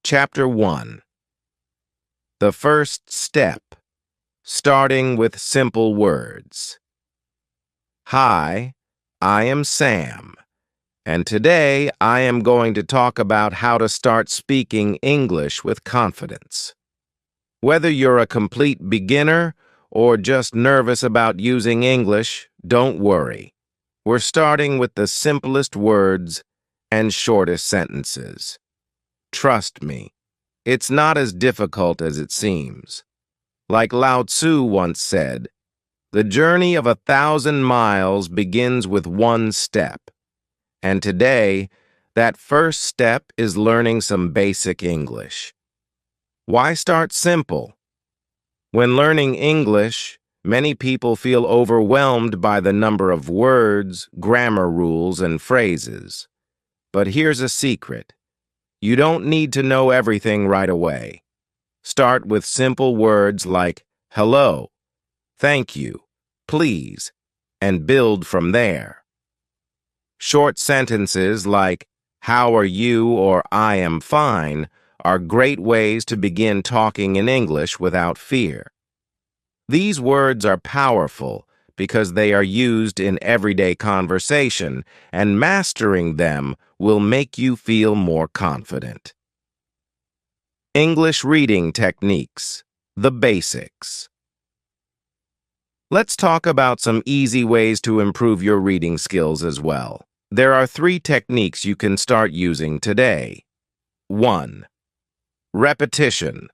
Chapter 1. The First Step, starting with simple words. Hi, I am Sam, and today I am going to talk about how to start speaking English with confidence. Whether you're a complete beginner or just nervous about using English, don't worry. We're starting with the simplest words and shortest sentences. Trust me, it's not as difficult as it seems. Like Lao Tzu once said, the journey of 1,000 miles begins with one step. And today, that first step is learning some basic English. Why start simple? When learning English, many people feel overwhelmed by the number of words, grammar rules, and phrases. But here's a secret. You don't need to know everything right away. Start with simple words like hello, thank you, please, and build from there. Short sentences like how are you or I am fine are great ways to begin talking in English without fear. These words are powerful because they are used in everyday conversation, and mastering them will make you feel more confident. English reading techniques, the basics. Let's talk about some easy ways to improve your reading skills as well. There are 3 techniques you can start using today. 1. Repetition.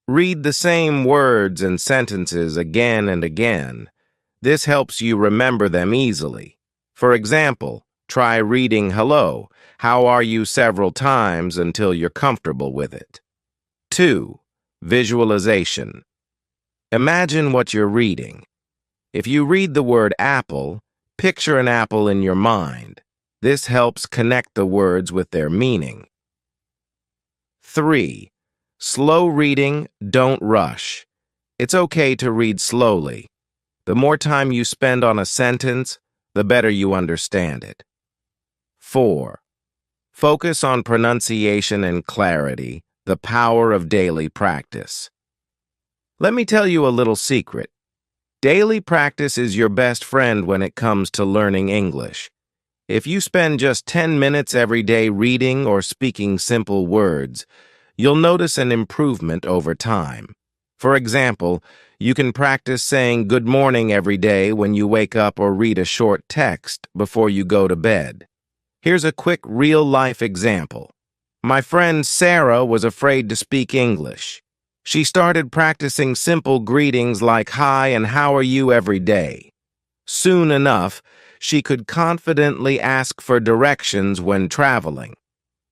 Read the same words and sentences again and again. This helps you remember them easily. For example, try reading hello, how are you several times until you're comfortable with it. 2. Visualization. Imagine what you're reading. If you read the word apple, picture an apple in your mind. This helps connect the words with their meaning. 3. Slow reading, don't rush. It's okay to read slowly. The more time you spend on a sentence, the better you understand it. 4. Focus on pronunciation and clarity, the power of daily practice. Let me tell you a little secret. Daily practice is your best friend when it comes to learning English. If you spend just 10 minutes every day reading or speaking simple words, you'll notice an improvement over time. For example, you can practice saying good morning every day when you wake up or read a short text before you go to bed. Here's a quick real-life example. My friend Sarah was afraid to speak English. She started practicing simple greetings like hi and how are you every day. Soon enough, she could confidently ask for directions when traveling.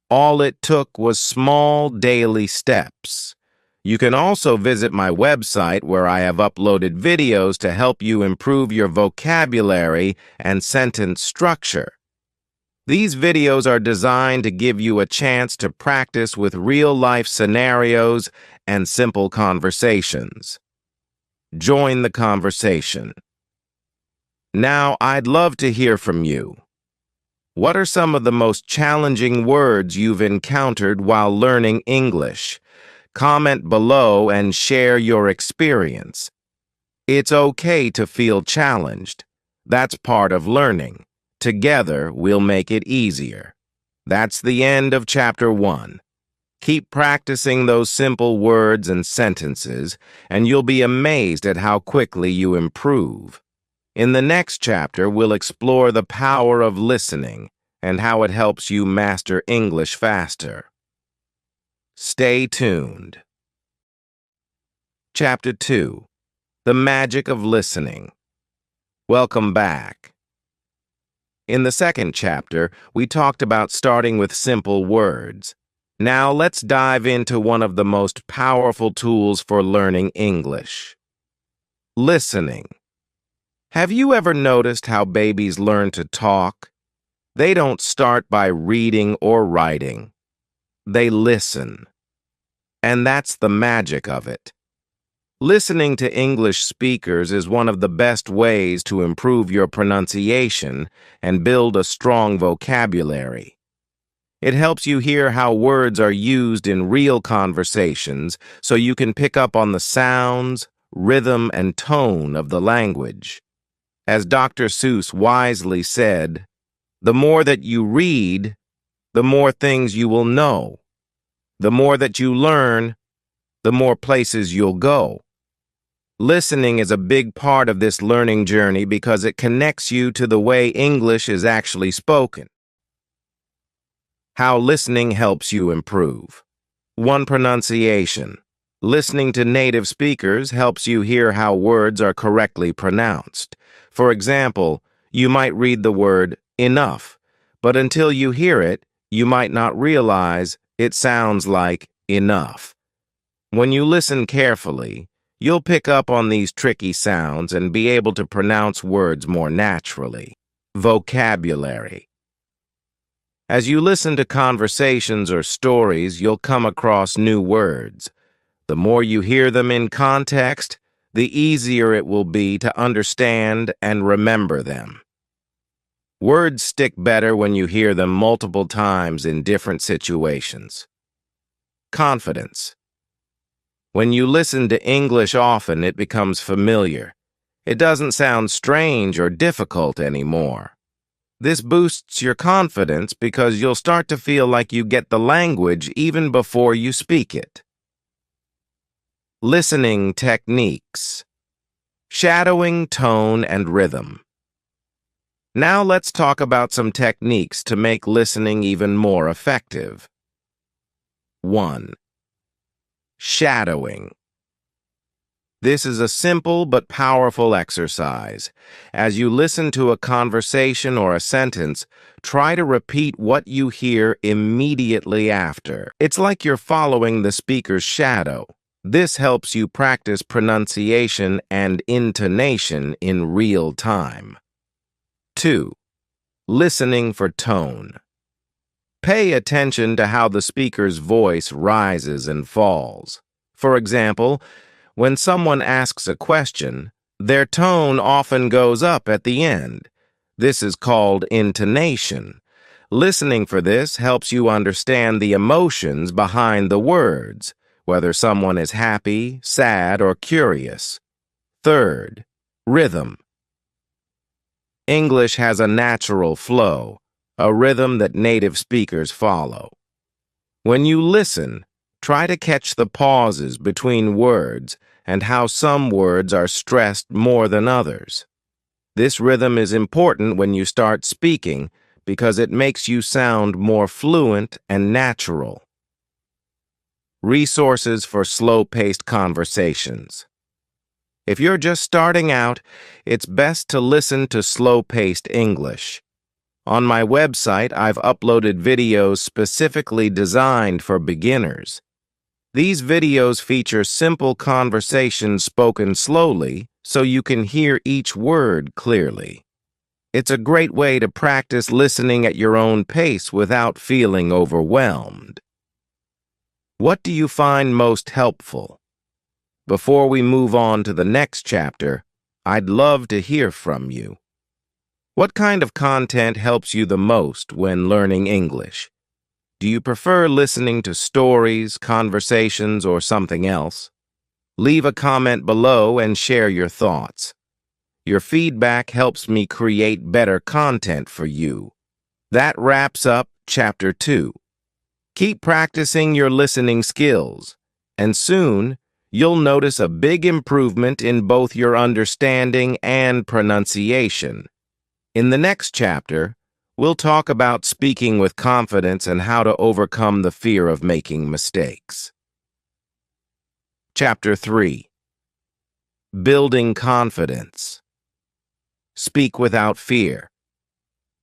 All it took was small daily steps. You can also visit my website where I have uploaded videos to help you improve your vocabulary and sentence structure. These videos are designed to give you a chance to practice with real-life scenarios and simple conversations. Join the conversation. Now, I'd love to hear from you. What are some of the most challenging words you've encountered while learning English? Comment below and share your experience. It's okay to feel challenged. That's part of learning. Together, we'll make it easier. That's the end of Chapter 1. Keep practicing those simple words and sentences, and you'll be amazed at how quickly you improve. In the next chapter, we'll explore the power of listening and how it helps you master English faster. Stay tuned. Chapter 2. The Magic of Listening. Welcome back. In the second chapter, we talked about starting with simple words. Now let's dive into one of the most powerful tools for learning English. Listening. Have you ever noticed how babies learn to talk? They don't start by reading or writing. They listen. And that's the magic of it. Listening to English speakers is one of the best ways to improve your pronunciation and build a strong vocabulary. It helps you hear how words are used in real conversations so you can pick up on the sounds, rhythm, and tone of the language. As Dr. Seuss wisely said, the more that you read, the more things you will know. The more that you learn, the more places you'll go. Listening is a big part of this learning journey because it connects you to the way English is actually spoken. How listening helps you improve. 1. Pronunciation. Listening to native speakers helps you hear how words are correctly pronounced. For example, you might read the word enough, but until you hear it, you might not realize it sounds like enough. When you listen carefully, you'll pick up on these tricky sounds and be able to pronounce words more naturally. Vocabulary. As you listen to conversations or stories, you'll come across new words. The more you hear them in context, the easier it will be to understand and remember them. Words stick better when you hear them multiple times in different situations. Confidence. When you listen to English often, it becomes familiar. It doesn't sound strange or difficult anymore. This boosts your confidence because you'll start to feel like you get the language even before you speak it. Listening techniques. Shadowing tone and rhythm. Now let's talk about some techniques to make listening even more effective. 1. Shadowing. This is a simple but powerful exercise. As you listen to a conversation or a sentence, try to repeat what you hear immediately after. It's like you're following the speaker's shadow. This helps you practice pronunciation and intonation in real time. 2. Listening for tone. Pay attention to how the speaker's voice rises and falls. For example, when someone asks a question, their tone often goes up at the end. This is called intonation. Listening for this helps you understand the emotions behind the words, whether someone is happy, sad, or curious. 3. Rhythm. English has a natural flow, a rhythm that native speakers follow. When you listen, try to catch the pauses between words and how some words are stressed more than others. This rhythm is important when you start speaking because it makes you sound more fluent and natural. Resources for slow-paced conversations. If you're just starting out, it's best to listen to slow-paced English. On my website, I've uploaded videos specifically designed for beginners. These videos feature simple conversations spoken slowly so you can hear each word clearly. It's a great way to practice listening at your own pace without feeling overwhelmed. What do you find most helpful? Before we move on to the next chapter, I'd love to hear from you. What kind of content helps you the most when learning English? Do you prefer listening to stories, conversations, or something else? Leave a comment below and share your thoughts. Your feedback helps me create better content for you. That wraps up Chapter 2. Keep practicing your listening skills, and soon you'll notice a big improvement in both your understanding and pronunciation. In the next chapter, we'll talk about speaking with confidence and how to overcome the fear of making mistakes. Chapter 3. Building Confidence. Speak without fear.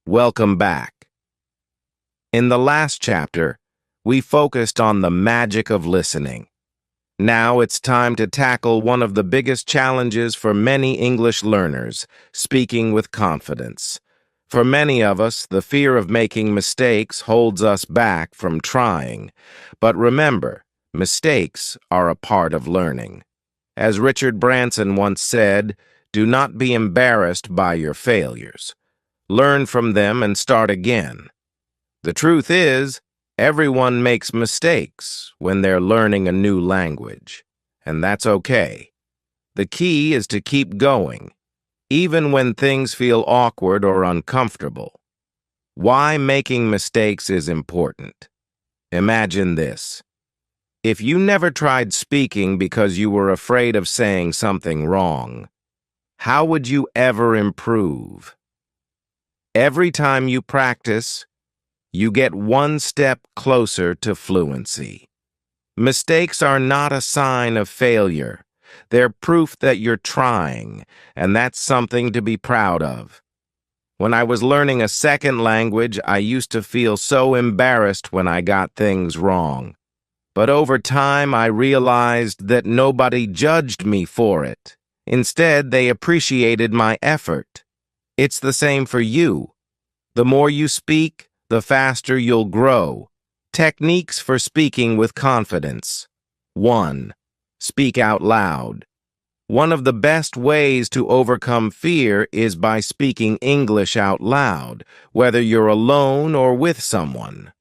Welcome back. In the last chapter, we focused on the magic of listening. Now it's time to tackle one of the biggest challenges for many English learners, speaking with confidence. For many of us, the fear of making mistakes holds us back from trying. But remember, mistakes are a part of learning. As Richard Branson once said, do not be embarrassed by your failures. Learn from them and start again. The truth is, Everyone makes mistakes when they're learning a new language, and that's okay. The key is to keep going, even when things feel awkward or uncomfortable. Why making mistakes is important. Imagine this. If you never tried speaking because you were afraid of saying something wrong, how would you ever improve? Every time you practice, you get one step closer to fluency. Mistakes are not a sign of failure. They're proof that you're trying, and that's something to be proud of. When I was learning a second language, I used to feel so embarrassed when I got things wrong. But over time, I realized that nobody judged me for it. Instead, they appreciated my effort. It's the same for you. The more you speak, the faster you'll grow. Techniques for speaking with confidence. 1. Speak out loud. One of the best ways to overcome fear is by speaking English out loud, whether you're alone or with someone.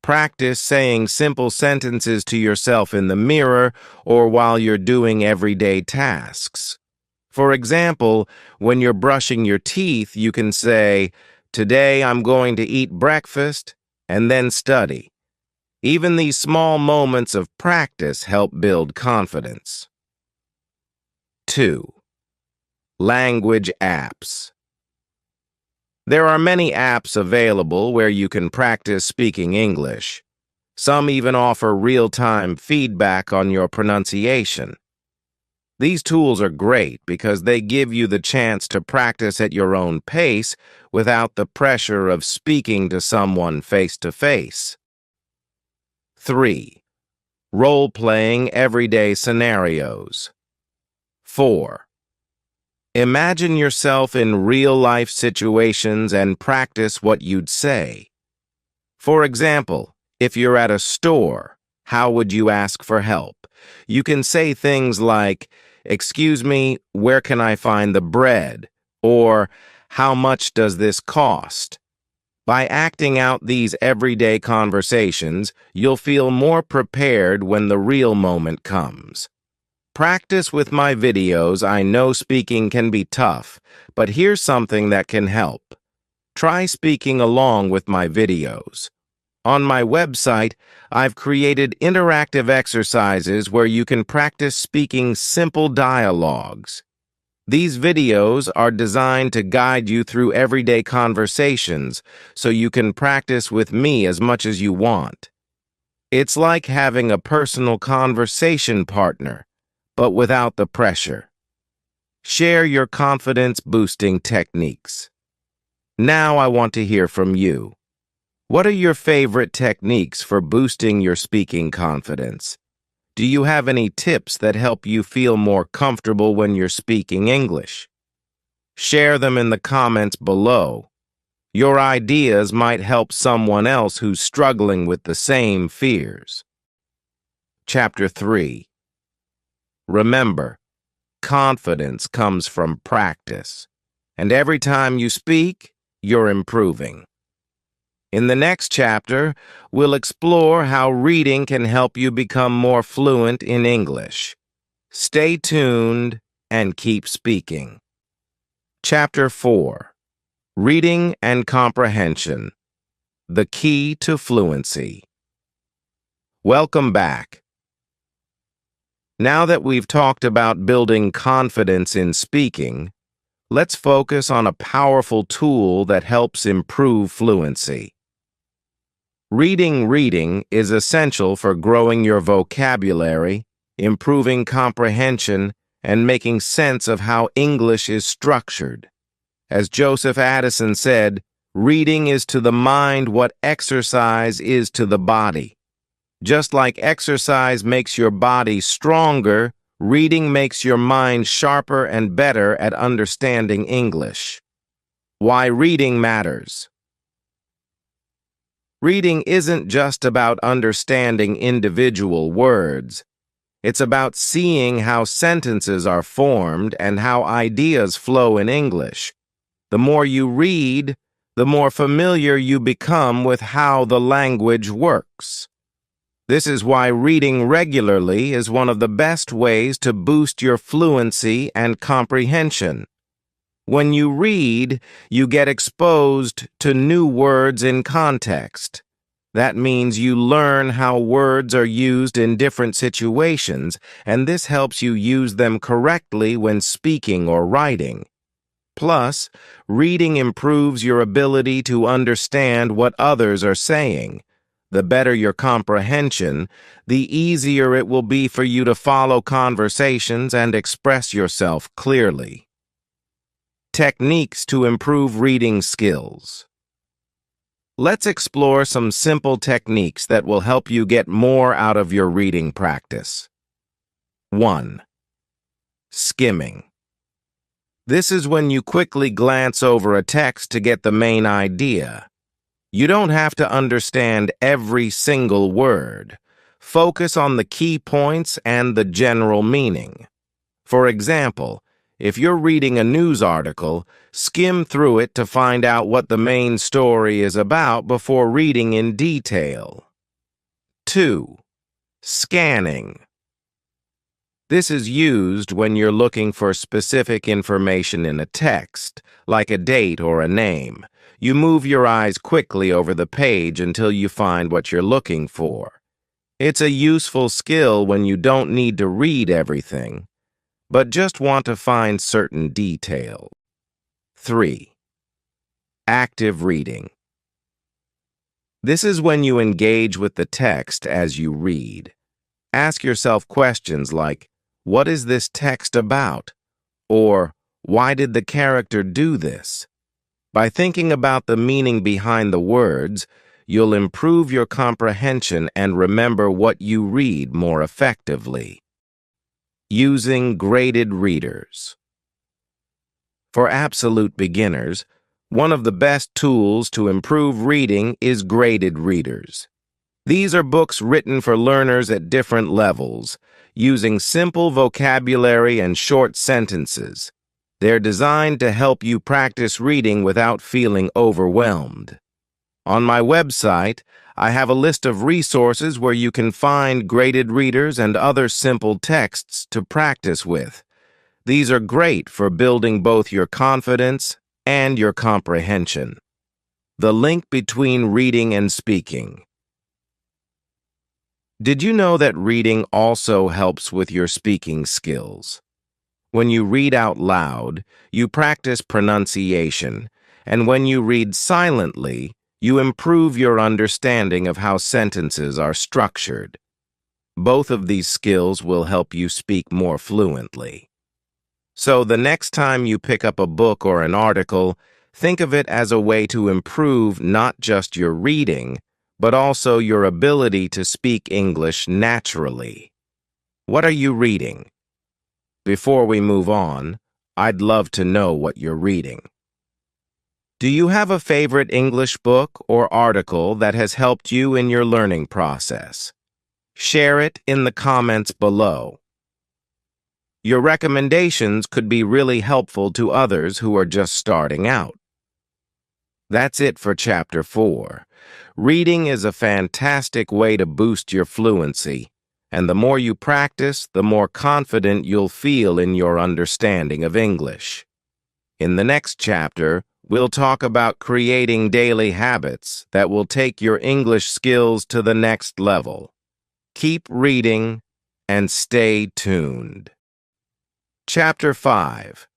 Practice saying simple sentences to yourself in the mirror or while you're doing everyday tasks. For example, when you're brushing your teeth, you can say, "Today I'm going to eat breakfast and then study." Even these small moments of practice help build confidence. 2. Language apps. There are many apps available where you can practice speaking English. Some even offer real-time feedback on your pronunciation. These tools are great because they give you the chance to practice at your own pace without the pressure of speaking to someone face-to-face. 3. Role-playing everyday scenarios. 4. Imagine yourself in real-life situations and practice what you'd say. For example, if you're at a store, how would you ask for help? You can say things like, "Excuse me, where can I find the bread?" Or, "How much does this cost?" By acting out these everyday conversations, you'll feel more prepared when the real moment comes. Practice with my videos. I know speaking can be tough, but here's something that can help. Try speaking along with my videos. On my website, I've created interactive exercises where you can practice speaking simple dialogues. These videos are designed to guide you through everyday conversations so you can practice with me as much as you want. It's like having a personal conversation partner, but without the pressure. Share your confidence-boosting techniques. Now I want to hear from you. What are your favorite techniques for boosting your speaking confidence? Do you have any tips that help you feel more comfortable when you're speaking English? Share them in the comments below. Your ideas might help someone else who's struggling with the same fears. Chapter 3. Remember, confidence comes from practice, and every time you speak, you're improving. In the next chapter, we'll explore how reading can help you become more fluent in English. Stay tuned and keep speaking. Chapter 4. Reading and Comprehension. The Key to Fluency. Welcome back. Now that we've talked about building confidence in speaking, let's focus on a powerful tool that helps improve fluency. Reading is essential for growing your vocabulary, improving comprehension, and making sense of how English is structured. As Joseph Addison said, reading is to the mind what exercise is to the body. Just like exercise makes your body stronger, reading makes your mind sharper and better at understanding English. Why reading matters. Reading isn't just about understanding individual words. It's about seeing how sentences are formed and how ideas flow in English. The more you read, the more familiar you become with how the language works. This is why reading regularly is one of the best ways to boost your fluency and comprehension. When you read, you get exposed to new words in context. That means you learn how words are used in different situations, and this helps you use them correctly when speaking or writing. Plus, reading improves your ability to understand what others are saying. The better your comprehension, the easier it will be for you to follow conversations and express yourself clearly. Techniques to improve reading skills. Let's explore some simple techniques that will help you get more out of your reading practice. 1. Skimming. This is when you quickly glance over a text to get the main idea. You don't have to understand every single word. Focus on the key points and the general meaning. For example, if you're reading a news article, skim through it to find out what the main story is about before reading in detail. 2. Scanning. This is used when you're looking for specific information in a text, like a date or a name. You move your eyes quickly over the page until you find what you're looking for. It's a useful skill when you don't need to read everything, but just want to find certain details. 3. Active reading. This is when you engage with the text as you read. Ask yourself questions like, what is this text about? Or, why did the character do this? By thinking about the meaning behind the words, you'll improve your comprehension and remember what you read more effectively. Using graded readers. For absolute beginners, one of the best tools to improve reading is graded readers. These are books written for learners at different levels, using simple vocabulary and short sentences. They're designed to help you practice reading without feeling overwhelmed. On my website, I have a list of resources where you can find graded readers and other simple texts to practice with. These are great for building both your confidence and your comprehension. The link between reading and speaking. Did you know that reading also helps with your speaking skills? When you read out loud, you practice pronunciation, and when you read silently, you improve your understanding of how sentences are structured. Both of these skills will help you speak more fluently. So the next time you pick up a book or an article, think of it as a way to improve not just your reading, but also your ability to speak English naturally. What are you reading? Before we move on, I'd love to know what you're reading. Do you have a favorite English book or article that has helped you in your learning process? Share it in the comments below. Your recommendations could be really helpful to others who are just starting out. That's it for Chapter 4. Reading is a fantastic way to boost your fluency, and the more you practice, the more confident you'll feel in your understanding of English. In the next chapter, we'll talk about creating daily habits that will take your English skills to the next level. Keep reading and stay tuned. Chapter 5.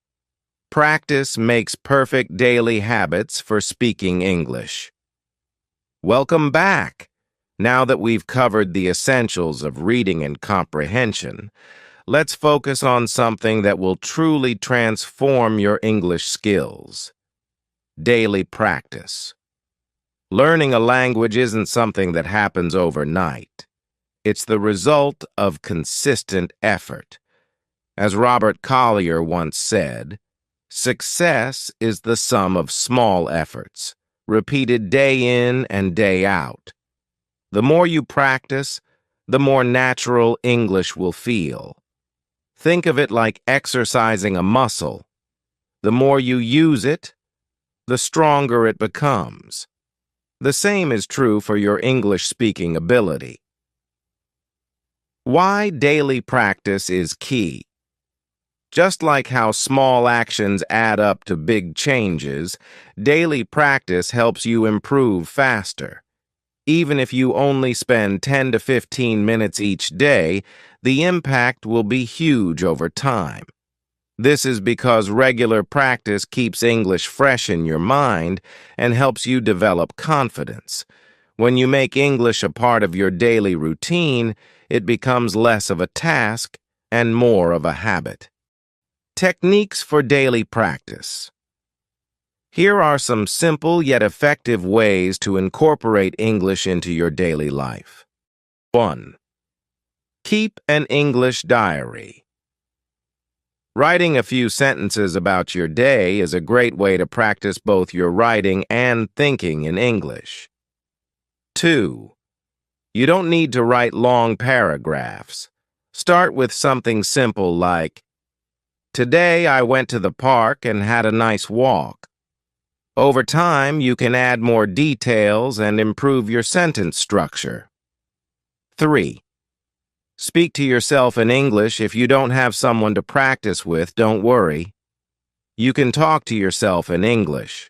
Practice makes perfect daily habits for speaking English. Welcome back. Now that we've covered the essentials of reading and comprehension, let's focus on something that will truly transform your English skills. Daily practice. Learning a language isn't something that happens overnight. It's the result of consistent effort. As Robert Collier once said, success is the sum of small efforts, repeated day in and day out. The more you practice, the more natural English will feel. Think of it like exercising a muscle. The more you use it, the stronger it becomes. The same is true for your English speaking ability. Why daily practice is key. Just like how small actions add up to big changes, daily practice helps you improve faster. Even if you only spend 10 to 15 minutes each day, the impact will be huge over time. This is because regular practice keeps English fresh in your mind and helps you develop confidence. When you make English a part of your daily routine, it becomes less of a task and more of a habit. Techniques for daily practice. Here are some simple yet effective ways to incorporate English into your daily life. 1. Keep an English diary. Writing a few sentences about your day is a great way to practice both your writing and thinking in English. 2. You don't need to write long paragraphs. Start with something simple like, "Today I went to the park and had a nice walk." Over time, you can add more details and improve your sentence structure. 3. Speak to yourself in English. If you don't have someone to practice with, don't worry. You can talk to yourself in English.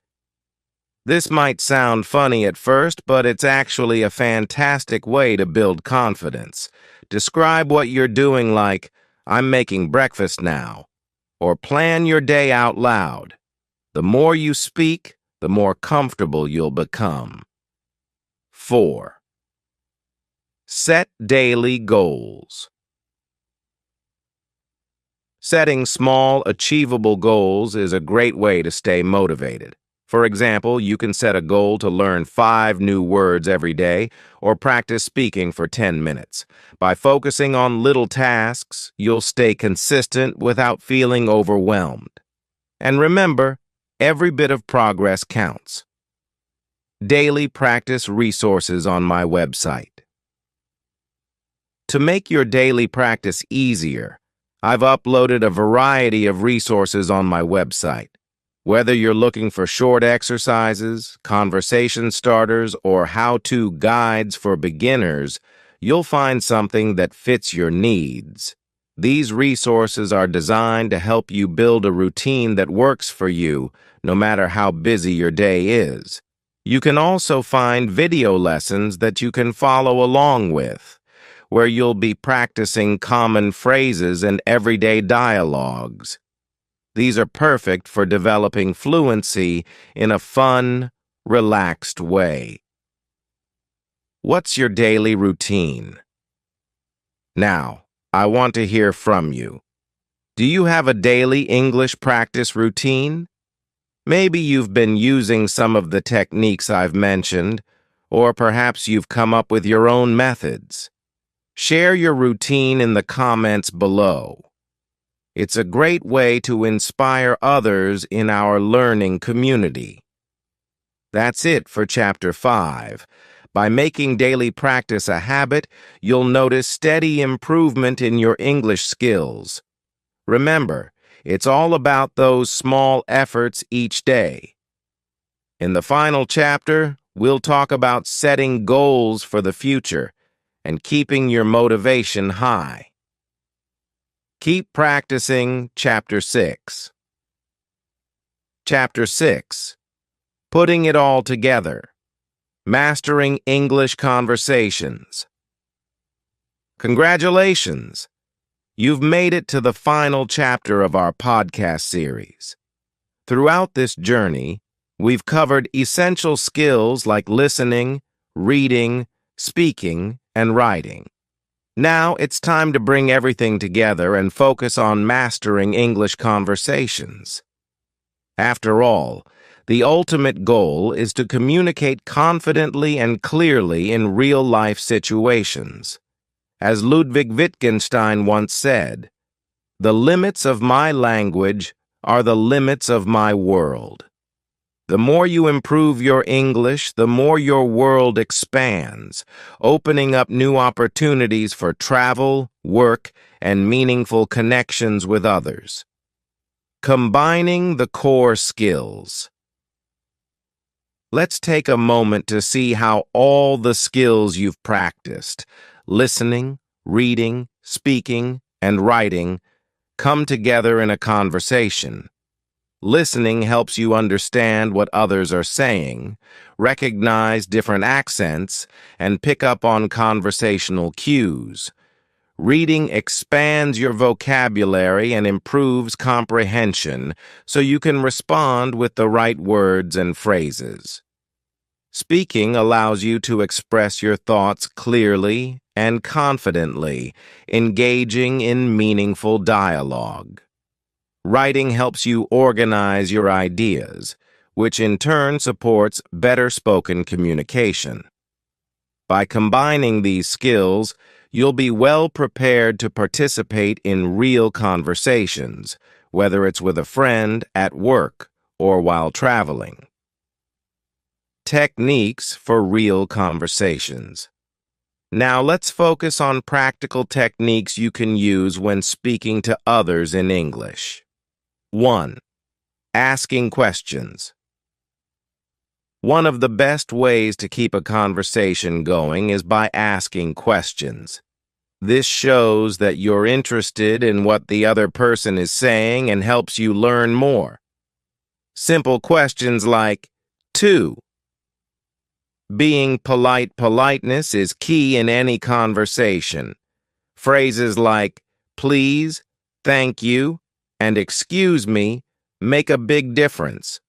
This might sound funny at first, but it's actually a fantastic way to build confidence. Describe what you're doing like, "I'm making breakfast now," or plan your day out loud. The more you speak, the more comfortable you'll become. 4. Set daily goals. Setting small, achievable goals is a great way to stay motivated. For example, you can set a goal to learn 5 new words every day or practice speaking for 10 minutes. By focusing on little tasks, you'll stay consistent without feeling overwhelmed. And remember, every bit of progress counts. Daily practice resources on my website. To make your daily practice easier, I've uploaded a variety of resources on my website. Whether you're looking for short exercises, conversation starters, or how-to guides for beginners, you'll find something that fits your needs. These resources are designed to help you build a routine that works for you, no matter how busy your day is. You can also find video lessons that you can follow along with, where you'll be practicing common phrases and everyday dialogues. These are perfect for developing fluency in a fun, relaxed way. What's your daily routine? Now, I want to hear from you. Do you have a daily English practice routine? Maybe you've been using some of the techniques I've mentioned, or perhaps you've come up with your own methods. Share your routine in the comments below. It's a great way to inspire others in our learning community. That's it for Chapter 5. By making daily practice a habit, you'll notice steady improvement in your English skills. Remember, it's all about those small efforts each day. In the final chapter, we'll talk about setting goals for the future and keeping your motivation high. Keep practicing. Chapter 6. Chapter 6. Putting it all together. Mastering English conversations. Congratulations! You've made it to the final chapter of our podcast series. Throughout this journey, we've covered essential skills like listening, reading, speaking, and writing. Now it's time to bring everything together and focus on mastering English conversations. After all, the ultimate goal is to communicate confidently and clearly in real-life situations. As Ludwig Wittgenstein once said, "The limits of my language are the limits of my world." The more you improve your English, the more your world expands, opening up new opportunities for travel, work, and meaningful connections with others. Combining the core skills. Let's take a moment to see how all the skills you've practiced, listening, reading, speaking, and writing, come together in a conversation. Listening helps you understand what others are saying, recognize different accents, and pick up on conversational cues. Reading expands your vocabulary and improves comprehension so you can respond with the right words and phrases. Speaking allows you to express your thoughts clearly and confidently, engaging in meaningful dialogue. Writing helps you organize your ideas, which in turn supports better spoken communication. By combining these skills, you'll be well prepared to participate in real conversations, whether it's with a friend, at work, or while traveling. Techniques for real conversations. Now let's focus on practical techniques you can use when speaking to others in English. 1. Asking questions. One of the best ways to keep a conversation going is by asking questions. This shows that you're interested in what the other person is saying and helps you learn more. Simple questions like, 2. Being politeness is key in any conversation. Phrases like, please, thank you, and excuse me make a big difference.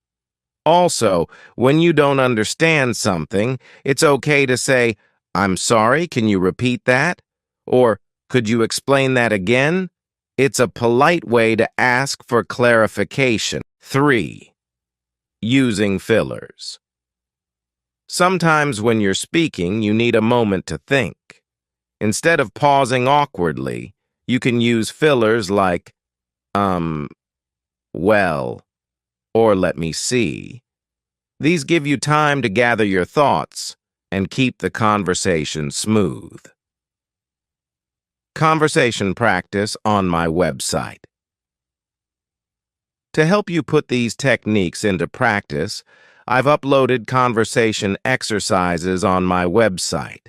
Also, when you don't understand something, it's okay to say, I'm sorry, can you repeat that? Or, could you explain that again? It's a polite way to ask for clarification. 3. Using fillers. Sometimes when you're speaking, you need a moment to think. Instead of pausing awkwardly, you can use fillers like, well, or let me see. These give you time to gather your thoughts and keep the conversation smooth. Conversation practice on my website. To help you put these techniques into practice, I've uploaded conversation exercises on my website.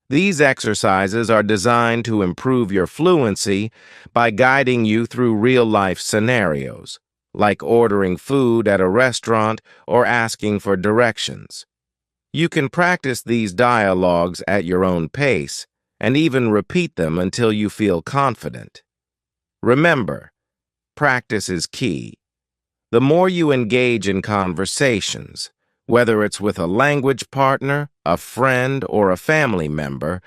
These exercises are designed to improve your fluency by guiding you through real-life scenarios, like ordering food at a restaurant or asking for directions. You can practice these dialogues at your own pace and even repeat them until you feel confident. Remember, practice is key. The more you engage in conversations, whether it's with a language partner, a friend, or a family member,